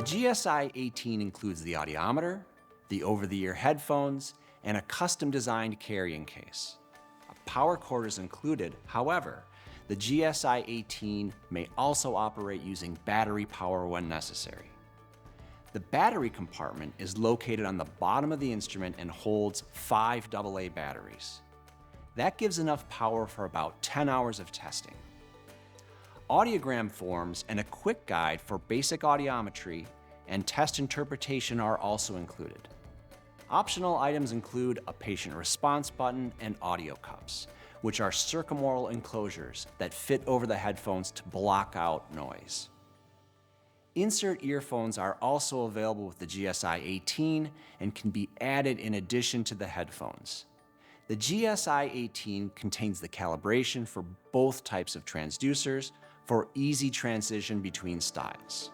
GSI 18 includes the audiometer, the over-the-ear headphones, and a custom-designed carrying case. A power cord is included. However, the GSI 18 may also operate using battery power when necessary. The battery compartment is located on the bottom of the instrument and holds 5 AA batteries. That gives enough power for about 10 hours of testing. Audiogram forms and a quick guide for basic audiometry and test interpretation are also included. Optional items include a patient response button and audio cups, which are circumoral enclosures that fit over the headphones to block out noise. Insert earphones are also available with the GSI 18 and can be added in addition to the headphones. The GSI 18 contains the calibration for both types of transducers for easy transition between styles.